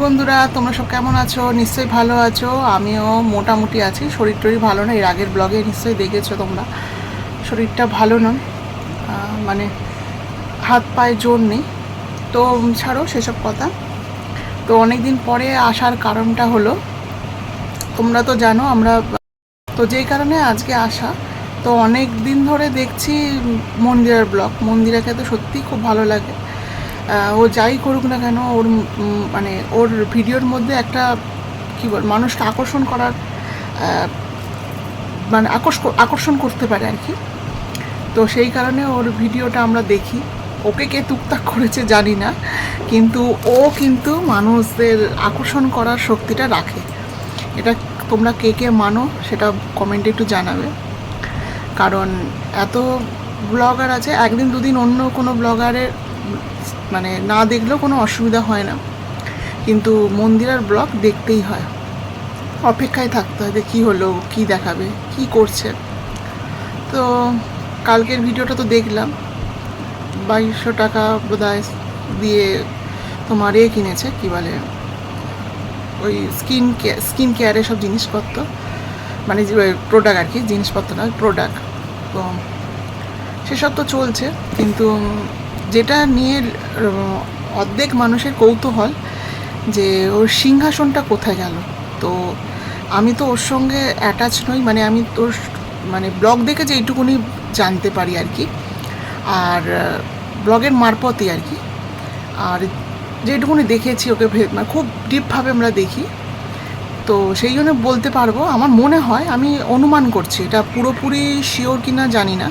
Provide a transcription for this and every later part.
বন্ধুরা, তোমরা সব কেমন আছো? নিশ্চয়ই ভালো আছো। আমিও মোটামুটি আছি। শরীর টরীর ভালো না, এর আগের ব্লগে নিশ্চয়ই দেখেছো তোমরা। শরীরটা ভালো নয়, মানে হাত পায়ে জোর নেই। তো ছাড়ো সেসব কথা। তো অনেক দিন পরে আসার কারণটা হলো, তোমরা তো জানো আমরা, তো যেই কারণে আজকে আসা। তো অনেক দিন ধরে দেখছি মন্দিরার ব্লগ। মন্দিরাকে তো সত্যিই খুব ভালো লাগে। ও যাই করুক না কেন, ওর মানে ওর ভিডিওর মধ্যে একটা কী বল, মানুষকে আকর্ষণ করার মানে আকর্ষণ করতে পারে আর কি। তো সেই কারণে ওর ভিডিওটা আমরা দেখি। ওকে কে টুকটাক করেছে জানি না, কিন্তু ও কিন্তু মানুষদের আকর্ষণ করার শক্তিটা রাখে। এটা তোমরা কে কে মানো সেটা কমেন্টে একটু জানাবে। কারণ এত ব্লগার আছে, একদিন দুদিন অন্য কোনো ব্লগারের মানে না দেখলেও কোনো অসুবিধা হয় না, কিন্তু মন্দিরার ব্লগ দেখতেই হয়। অপেক্ষায় থাকতে হয় যে কী হলো, কী দেখাবে, কী করছে। তো কালকের ভিডিওটা তো দেখলাম, 2200 টাকা বোধহয় দিয়ে তোমার কিনেছে, কী বলে, ওই স্কিন কেয়ারের সব জিনিসপত্র, মানে যে প্রোডাক্ট আর কি, জিনিসপত্র না, প্রোডাক্ট। তো সেসব তো চলছে, কিন্তু যেটা নিয়ে অর্ধেক মানুষের কৌতূহল যে ওর সিংহাসনটা কোথায় গেল। তো আমি তো ওর সঙ্গে অ্যাটাচ নই, মানে আমি তোর মানে ব্লগ দেখে যে এইটুকুনি জানতে পারি আর কি, আর ব্লগের মারফতই আর কি। আর যেটুকুনি দেখেছি ওকে মানে খুব ডিপভাবে আমরা দেখি, তো সেই জন্য বলতে পারবো। আমার মনে হয়, আমি অনুমান করছি, এটা পুরোপুরি শিওর কিনা জানি না,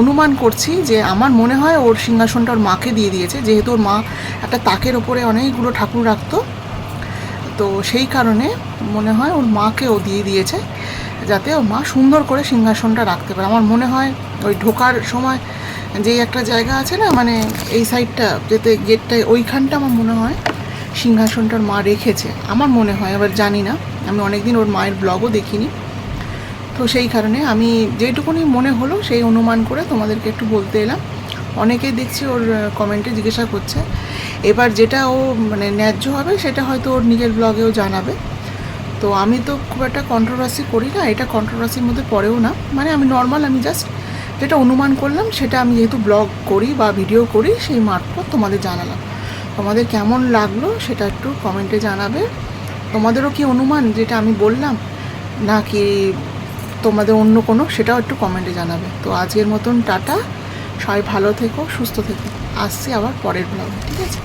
অনুমান করছি যে আমার মনে হয় ওর সিংহাসনটা ওর মাকে দিয়ে দিয়েছে, যেহেতু ওর মা একটা তাকের ওপরে অনেকগুলো ঠাকুর রাখতো। তো সেই কারণে মনে হয় ওর মাকে ও দিয়ে দিয়েছে, যাতে ওর মা সুন্দর করে সিংহাসনটা রাখতে পারে। আমার মনে হয় ওই ঢোকার সময় যেই একটা জায়গা আছে না, মানে এই সাইডটা যেতে গেটটায়, ওইখানটা আমার মনে হয় সিংহাসনটার মা রেখেছে, আমার মনে হয়। এবার জানি না, আমি অনেকদিন ওর মায়ের ব্লগও দেখিনি। তো সেই কারণে আমি যেটুকুনি মনে হলো সেই অনুমান করে তোমাদেরকে একটু বলতে এলাম। অনেকেই দেখছি ওর কমেন্টে জিজ্ঞাসা করছে। এবার যেটা ও মানে ন্যায্য হবে সেটা হয়তো ওর নিজের ব্লগেও জানাবে। তো আমি তো খুব একটা কন্ট্রোভার্সি করি না, এটা কন্ট্রোভার্সির মধ্যে পড়েও না, মানে আমি নর্মাল, আমি জাস্ট যেটা অনুমান করলাম সেটা আমি যেহেতু ব্লগ করি বা ভিডিও করি সেই মারফত তোমাদের জানালাম। তোমাদের কেমন লাগলো সেটা একটু কমেন্টে জানাবে। তোমাদেরও কি অনুমান যেটা আমি বললাম, নাকি তোমাদের অন্য কোনো, সেটাও একটু কমেন্টে জানাবে। তো আজকের মতন টাটা, সবাই ভালো থেকো, সুস্থ থেকো। আসছি আবার পরের ব্লগে, ঠিক আছে?